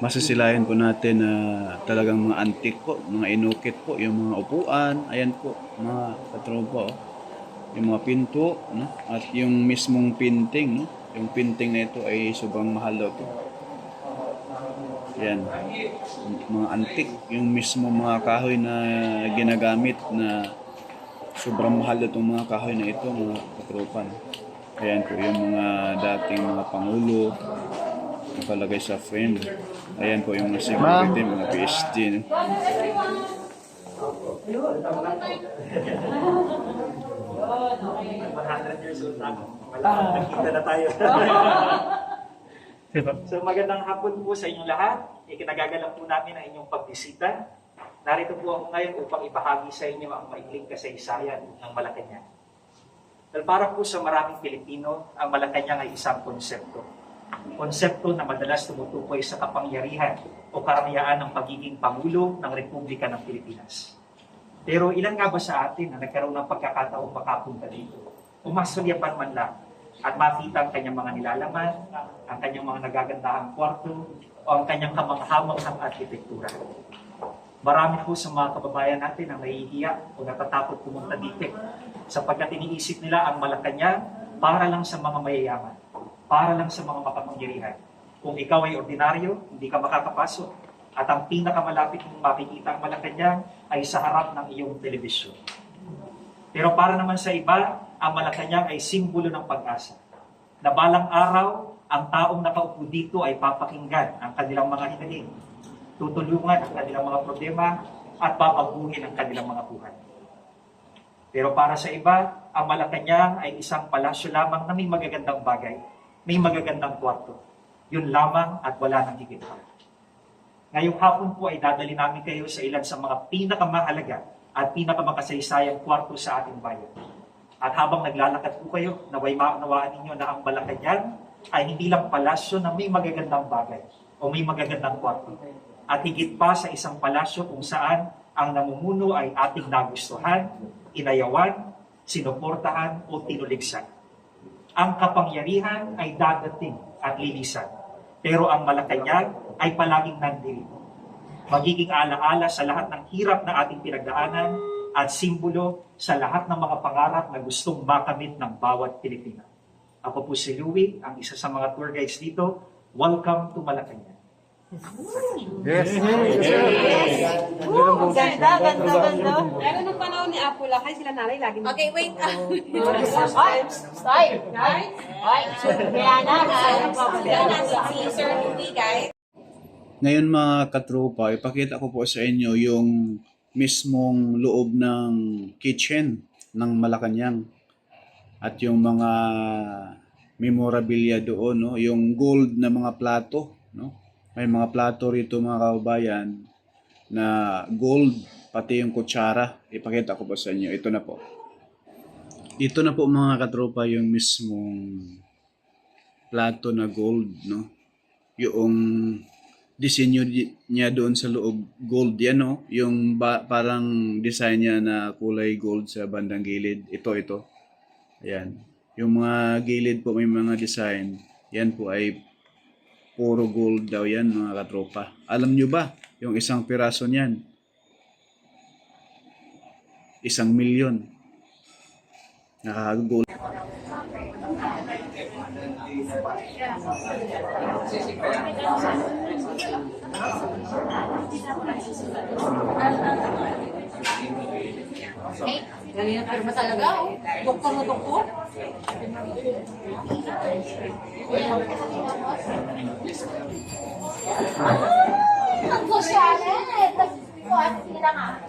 masisilayan po natin na talagang mga antique po, mga inukit po, yung mga upuan, ayan po, mga katropa, oh. Yung mga pinto, no? At yung mismong pinting, no? Yung pinting na ito ay sobrang mahal daw po. Yan, mga antique, yung mismo mga kahoy na ginagamit na sobrang mahal itong mga kahoy na ito, mga katropa, no? Ayan po yung mga dating mga pangulo nakalagay sa frame. Ayan po yung mga security, mga PSG, no? 100 years old na ako. Wala, nakita na tayo. So magandang hapon po sa inyong lahat. Ikinagagalak po namin ang inyong pagbisita. Narito po ako ngayon upang ibahagi sa inyo ang maikling kasaysayan ng Malacanang. Dahil para po sa maraming Pilipino, ang Malacanang ay isang konsepto. Konsepto na madalas tumutukoy sa kapangyarihan o karangyaan ng pagiging Pangulo ng Republika ng Pilipinas. Pero ilan nga ba sa atin na nagkaroon ng pagkakataong makapunta dito? O masulyapan man lang at makita ang kanyang mga nilalaman, ang kanyang mga nagagandahang kwarto, o ang kanyang kamanghamanghang arkitektura. Marami po sa mga kababayan natin ang nahihiya o natatakot pumunta dito sapagkat iniisip nila ang Malacanang para lang sa mga mayayaman, para lang sa mga makapangyarihan. Kung ikaw ay ordinaryo, hindi ka makakapasok. At ang pinakamalapit mong makikita ang Malacanang ay sa harap ng iyong telebisyon. Pero para naman sa iba, ang Malacanang ay simbolo ng pag-asa. Na balang araw, ang taong nakaupo dito ay papakinggan ang kanilang mga hinaing, tutulungan ang kanilang mga problema, at papaguhin ang kanilang mga buhay. Pero para sa iba, ang Malacanang ay isang palasyo lamang na may magagandang bagay, may magagandang kwarto. Yun lamang at wala nang higit pa. Ngayong hapon po ay dadali namin kayo sa ilan sa mga pinakamahalaga at pinakamakasaysayan kwarto sa ating bayan. At habang naglalakad po kayo, naway maunawaan ninyo na ang Malacanang ay hindi lang palasyo na may magagandang bagay o may magagandang kwarto. At higit pa sa isang palasyo kung saan ang namumuno ay ating nagustuhan, inayawan, sinuportahan o tinuligsan. Ang kapangyarihan ay dadating at lilisan. Pero ang Malacanang ay palaging nandirito. Magiging alaala sa lahat ng hirap na ating pinagdaanan at simbolo sa lahat ng mga pangarap na gustong makamit ng bawat Pilipino. Ako po si Louie, ang isa sa mga tour guides dito. Welcome to Malacanang. Yes. Ganda, ganda, ganda. Pero nung panahon ni Apo Lakay, sila nanay lagi. Okay, wait. Stay. Guys. Kaya na, Si Sir Louie, guys. Ngayon mga katropa, ipakita ko po sa inyo yung mismong loob ng kitchen ng Malacanang at yung mga memorabilia doon, no? Yung gold na mga plato, no? May mga plato rito mga kababayan na gold, pati yung kutsara. Ipakita ko po sa inyo. Ito na po. Ito na po mga katropa yung mismong plato na gold, no? Yung disenyo niya doon sa loob, gold yan, no? Yung parang design niya na kulay gold sa bandang gilid. Ito. Ayan. Yung mga gilid po may mga design. Yan po ay puro gold daw yan mga katropa. Alam nyo ba, yung isang piraso niyan, 1,000,000. Nakaka-gold. Ganyan pero ba talaga? Doktor na doktor? Ang sosyal eh. Kuhaan sila nga.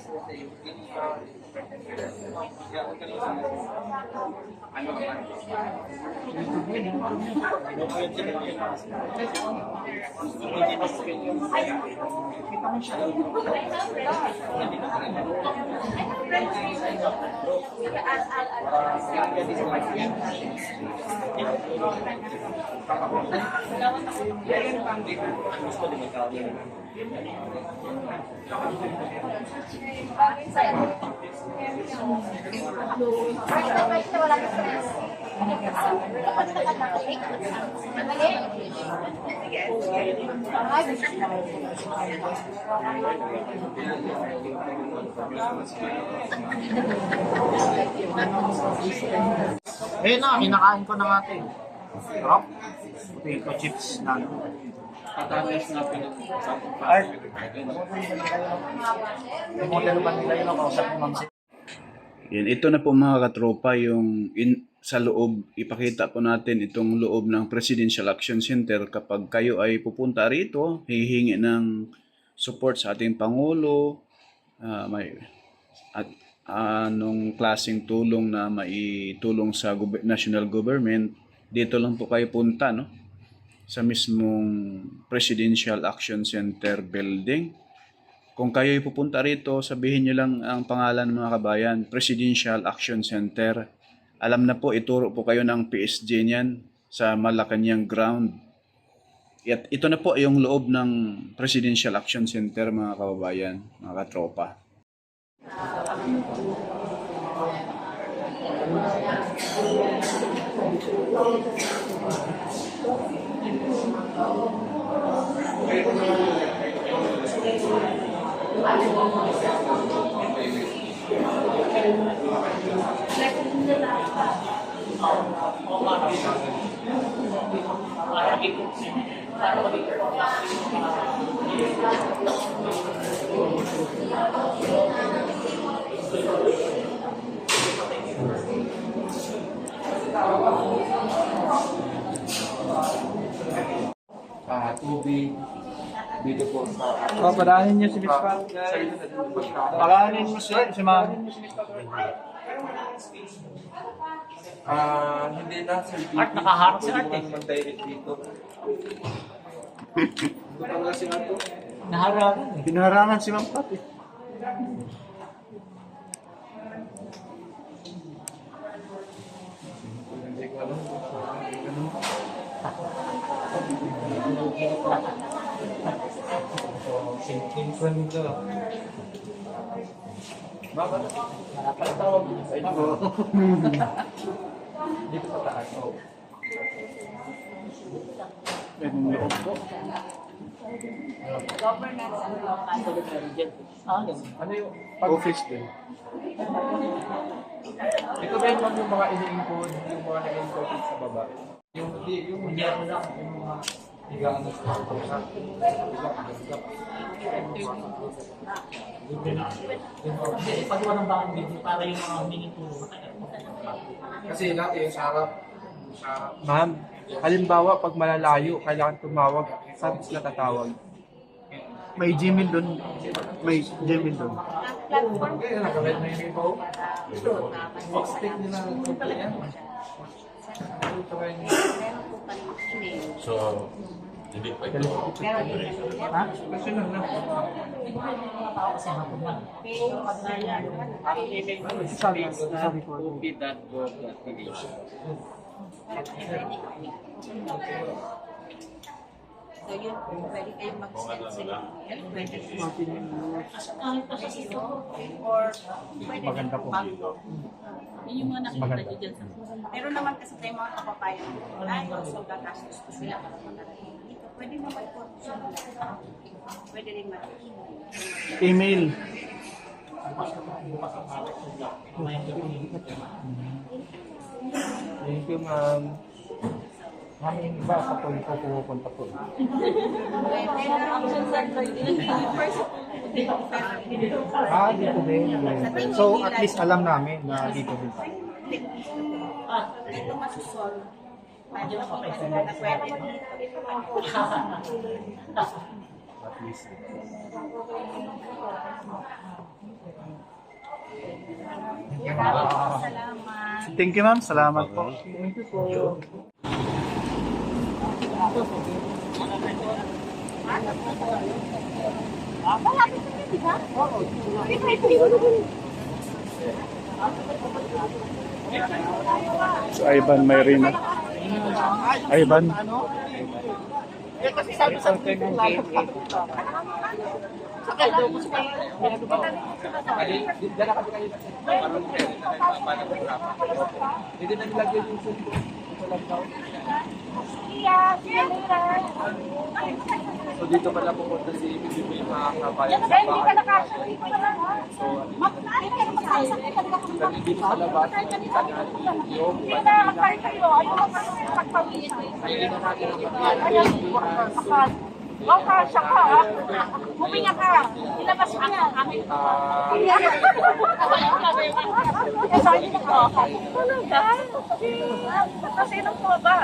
Wala ka stress. Ayun na, kinakain ko na nga ito. Sarap. Potato chips na. Patatas na Ay. Model ba nila yun ako sa Ma'am Si? Yan, ito na po mga katropa yung sa loob, ipakita po natin itong loob ng Presidential Action Center kapag kayo ay pupunta rito, hihingi ng support sa ating Pangulo, may at anong klaseng tulong na maitulong sa national government, dito lang po kayo punta, no? Sa mismong Presidential Action Center building. Kung kayo pupunta rito, sabihin nyo lang ang pangalan ng mga kabayan, Presidential Action Center. Alam na po, ituro po kayo ng PSG niyan sa Malacanang ground. At ito na po yung loob ng Presidential Action Center mga kababayan, mga katropa. tubig dito po sa Padaanin niyo si Miss Pat. Padaanin mo si Ma'am. hindi na sir. Art, nakaharap si Art eh. Mag-direct dito. Naharangan eh. Pinaharangan si Ma'am Pat eh. Hindi ko alam. Sinking ko nito. Bakit? Napatawag mo sa inyo. Dito sa taas. Oh. Ano yung office din? Ito ba yung mga ini-encode, yung mga na-encode sa baba? Yung hindi ako lang, yung mga higaan sa pusa. Pagawa ng bakang dito para yung mga minituro. Kasi natin yung sarap. Ma'am, halimbawa pag malalayo, kailangan tumawag, saan sila tatawag? May Gmail doon. May Gmail doon. Kaya nagamit na yung info. Stick nila ng kumpa yan. So, hindi pa ito. Ha? Kasi lang na. So yun, pwede kayong mag-send sila. Pwede or pwede Maganda po. Yun yung mga nakita nyo dyan sa pero naman kasi tayo mga kapapayan tayo, so gagastos ko sila para makarating dito. Pwede naman po pwede rin Email. Thank you, ma'am. Ma'am, yung iba sa po yung pupunta po. Dito din. So, at least alam namin na dito din. dito masusol. Pwede na pwede. At least. Salamat. Thank you ma'am. Salamat po. Thank you po. So Ivan Mayrina. Ivan. Kasi sabi sa akin, Dala kasi kayo. Parang pwede na kayo paano programa. Hindi na nilagay yung sundo. Ito lang daw. So dito pala pupunta si Bibi yung mga kabayan sa bahay. So sabi dito sa labas, kanya yung Huminga ka. Ilabas mo yan. Sino po ba?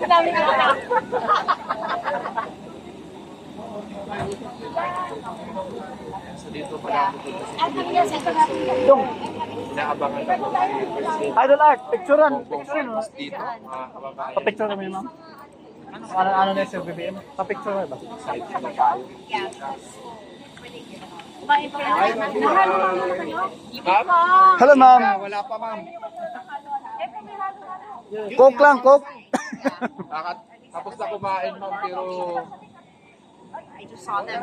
Dami ka na. so dito pala pupunta si inaabangan na po si Idol Art, picturean. Picturean dito, mga kababayan. Pa-picture kami, ma'am. Ano na yung BBM? Pa-picture ba? Side sila tayo. Ma'am? Hello, ma'am. Wala pa, ma'am. Coke lang, Coke. Tapos na kumain, ma'am, pero I just saw them.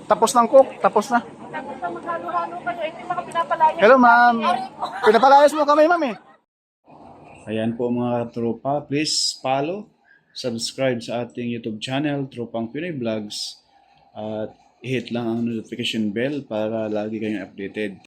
Tapos ng Coke, tapos na. Hello, ma'am. Pinapalayas mo kami, ma'am eh. Ayan po mga tropa, please follow, subscribe sa ating YouTube channel, Tropang Pinoy Vlogs, at hit lang ang notification bell para lagi kayong updated.